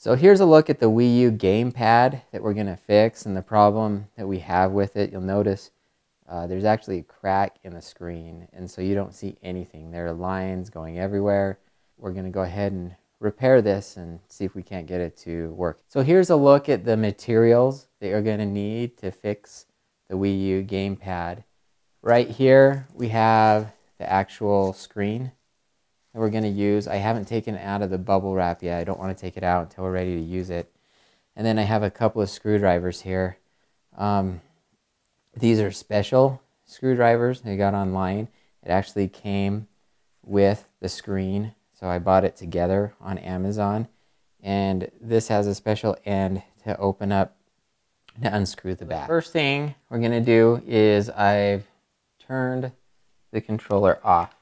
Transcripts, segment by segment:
So here's a look at the Wii U GamePad that we're going to fix and the problem that we have with it. You'll notice there's actually a crack in the screen, and so you don't see anything. There are lines going everywhere. We're going to go ahead and repair this and see if we can't get it to work. So here's a look at the materials that you're going to need to fix the Wii U GamePad. Right here we have the actual screen that we're going to use. I haven't taken it out of the bubble wrap yet. I don't want to take it out until we're ready to use it. And then I have a couple of screwdrivers here. These are special screwdrivers I got online. It actually came with the screen, so I bought it together on Amazon. And this has a special end to open up to unscrew the back. The first thing we're going to do is I've turned the controller off,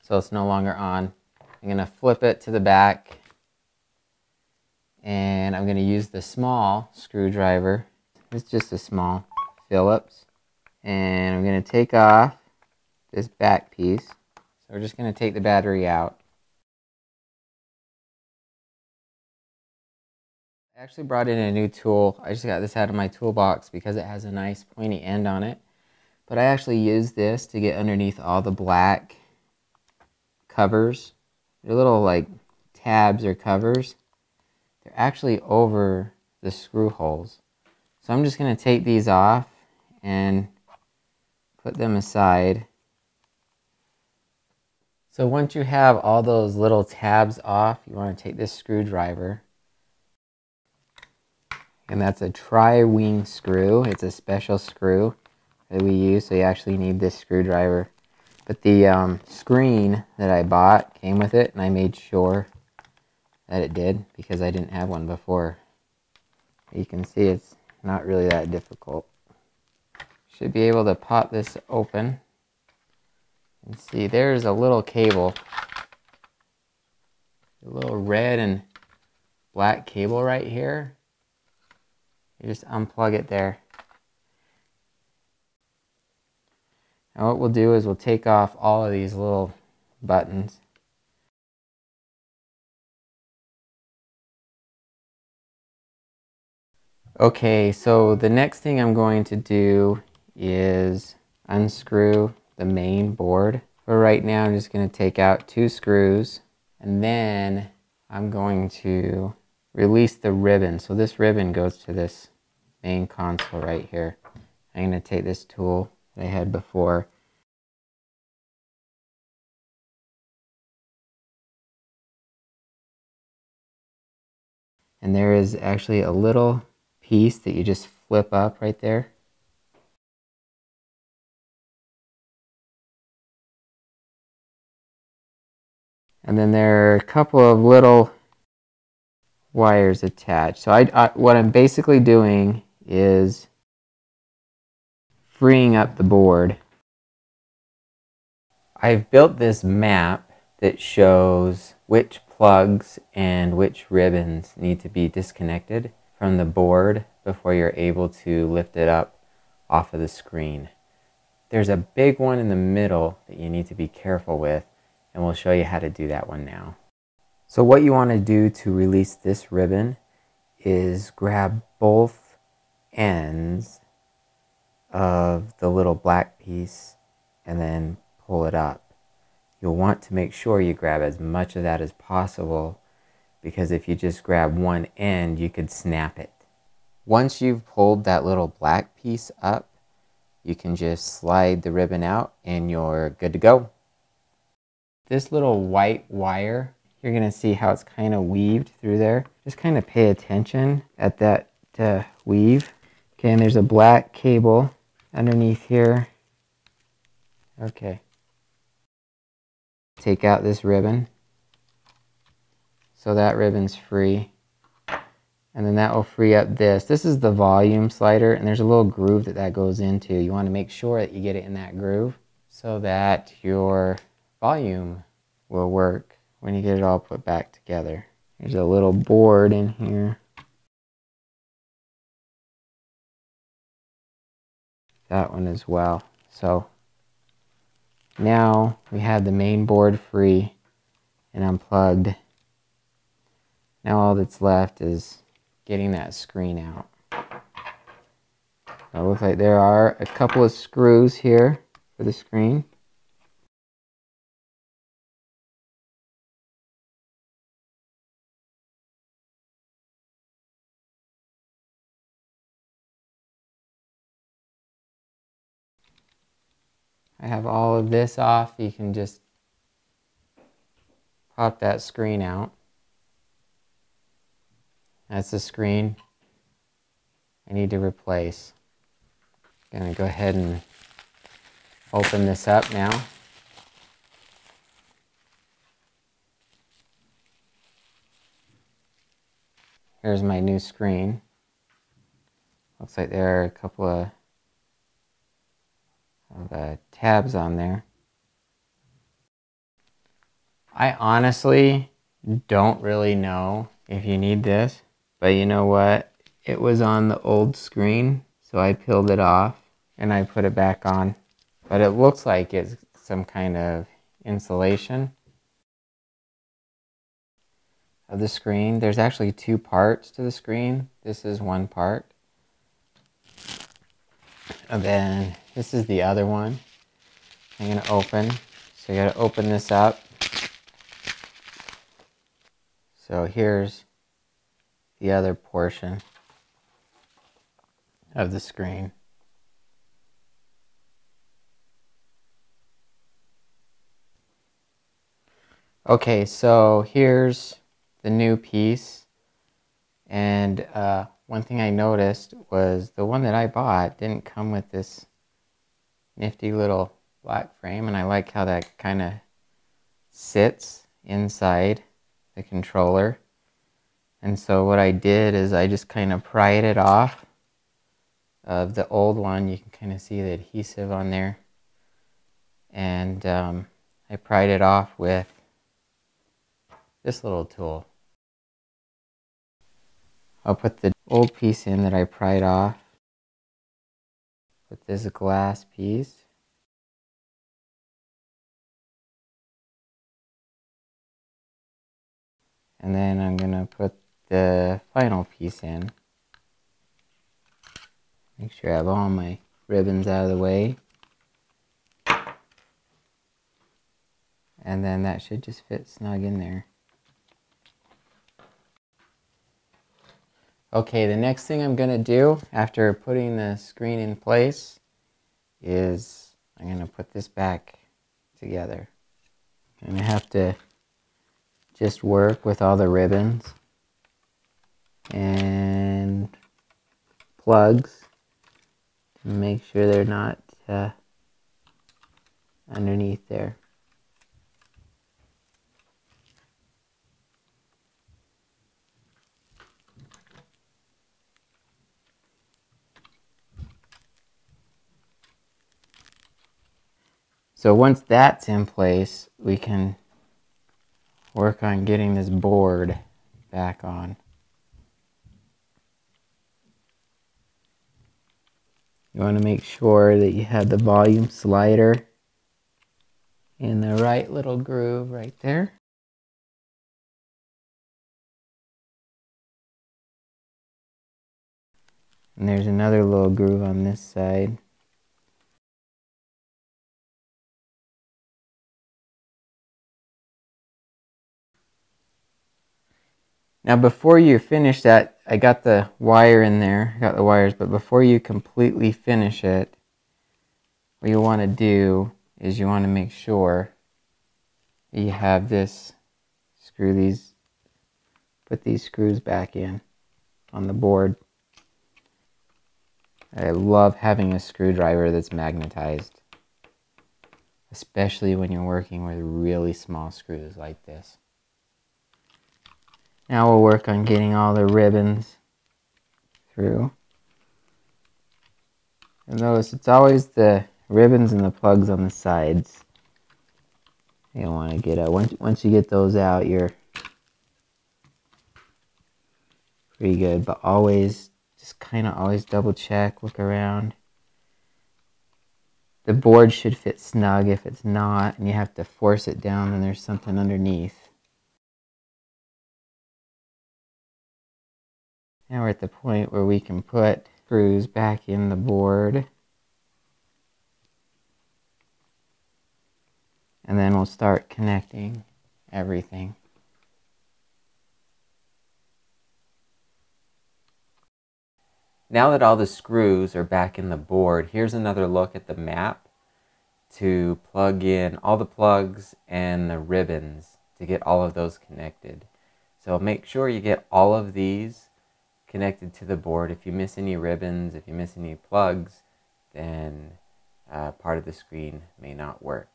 so it's no longer on. I'm going to flip it to the back, and I'm going to use the small screwdriver. It's just a small Phillips, and I'm going to take off this back piece. So we're just going to take the battery out. I actually brought in a new tool. I just got this out of my toolbox because it has a nice pointy end on it. But I actually use this to get underneath all the black covers. They're little like tabs or covers. They're actually over the screw holes. So I'm just going to take these off and put them aside. So once you have all those little tabs off, you want to take this screwdriver. And that's a tri-wing screw. It's a special screw that we use, so you actually need this screwdriver. But the screen that I bought came with it, and I made sure that it did because I didn't have one before. You can see it's not really that difficult. Should be able to pop this open and see there's a little cable, a little red and black cable right here. You just unplug it there. Now what we'll do is we'll take off all of these little buttons. Okay, so the next thing I'm going to do is unscrew the main board. For right now, I'm just going to take out 2 screws, and then I'm going to release the ribbon. So this ribbon goes to this main console right here. I'm going to take this tool that I had before. And there is actually a little piece that you just flip up right there. And then there are a couple of little wires attached. So what I'm basically doing is freeing up the board. I've built this map that shows which plugs and which ribbons need to be disconnected from the board before you're able to lift it up off of the screen. There's a big one in the middle that you need to be careful with, and we'll show you how to do that one now. So what you want to do to release this ribbon is grab both ends of the little black piece and then pull it up. You'll want to make sure you grab as much of that as possible, because if you just grab one end, you could snap it. Once you've pulled that little black piece up, you can just slide the ribbon out and you're good to go. This little white wire, you're going to see how it's kind of weaved through there. Just kind of pay attention at that weave. Okay, and there's a black cable underneath here. Okay. Take out this ribbon. So that ribbon's free. And then that will free up this. This is the volume slider, and there's a little groove that goes into. You want to make sure that you get it in that groove so that your volume will work when you get it all put back together. There's a little board in here. That one as well. So now we have the main board free and unplugged. Now all that's left is getting that screen out. It looks like there are a couple of screws here for the screen. I have all of this off. You can just pop that screen out. That's the screen I need to replace. I'm going to go ahead and open this up now. Here's my new screen. Looks like there are a couple of tabs on there. I honestly don't really know if you need this, but you know what? It was on the old screen, so I peeled it off and I put it back on. But it looks like it's some kind of insulation of the screen. There's actually two parts to the screen. This is one part. And then this is the other one. I'm going to open. So you got to open this up. So here's the other portion of the screen. Okay, so here's the new piece. And one thing I noticed was the one that I bought didn't come with this nifty little black frame, and I like how that kind of sits inside the controller. And so what I did is I just kind of pried it off of the old one. You can kind of see the adhesive on there. And I pried it off with this little tool. I'll put the old piece in that I pried off with this glass piece. And then I'm going to put the final piece in. Make sure I have all my ribbons out of the way. And then that should just fit snug in there. Okay, the next thing I'm going to do after putting the screen in place is I'm going to put this back together. I'm going to have to just work with all the ribbons and plugs to make sure they're not underneath there. So once that's in place, we can work on getting this board back on. You want to make sure that you have the volume slider in the right little groove right there. And there's another little groove on this side. Now before you finish that, I got the wire in there, I got the wires, but before you completely finish it, what you want to do is you want to make sure that you have this, put these screws back in on the board. I love having a screwdriver that's magnetized, especially when you're working with really small screws like this. Now we'll work on getting all the ribbons through. And notice it's always the ribbons and the plugs on the sides you don't want to get out. Once you get those out, you're pretty good. But always, just kind of always double check, look around. The board should fit snug. If it's not, and you have to force it down, then there's something underneath. Now we're at the point where we can put screws back in the board. And then we'll start connecting everything. Now that all the screws are back in the board, here's another look at the map to plug in all the plugs and the ribbons to get all of those connected. So make sure you get all of these connected to the board. If you miss any ribbons, if you miss any plugs, then part of the screen may not work.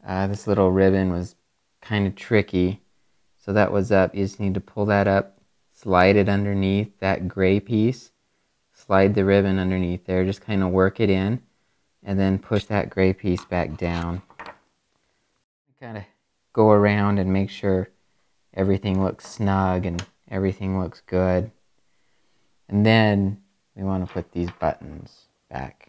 This little ribbon was kind of tricky. So that was up. You just need to pull that up, slide it underneath that gray piece, slide the ribbon underneath there, just kind of work it in, and then push that gray piece back down. Kind of go around and make sure everything looks snug and everything looks good. And then we want to put these buttons back.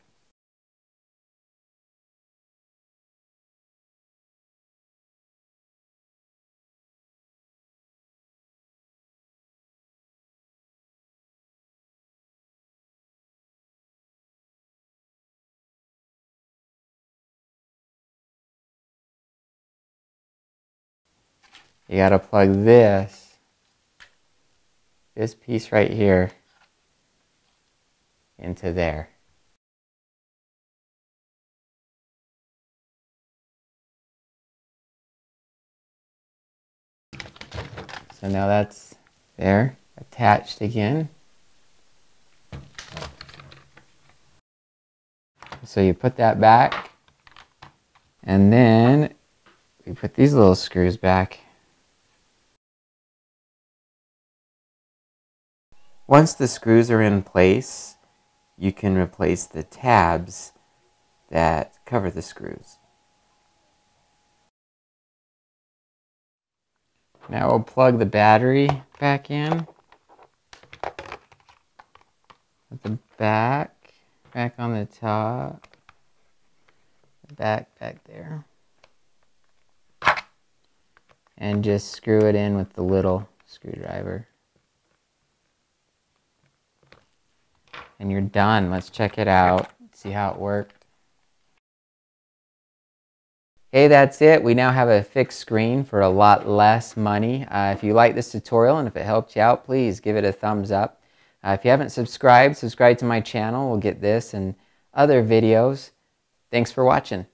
You got to plug this piece right here into there. So now that's there, attached again. So you put that back, and then we put these little screws back. Once the screws are in place, you can replace the tabs that cover the screws. Now we'll plug the battery back in. Put the back on the top. The back there. And just screw it in with the little screwdriver. And you're done. Let's check it out, see how it worked. Hey, that's it. We now have a fixed screen for a lot less money. If you like this tutorial and if it helped you out, please give it a thumbs up. If you haven't subscribed to my channel. We'll get this and other videos. Thanks for watching.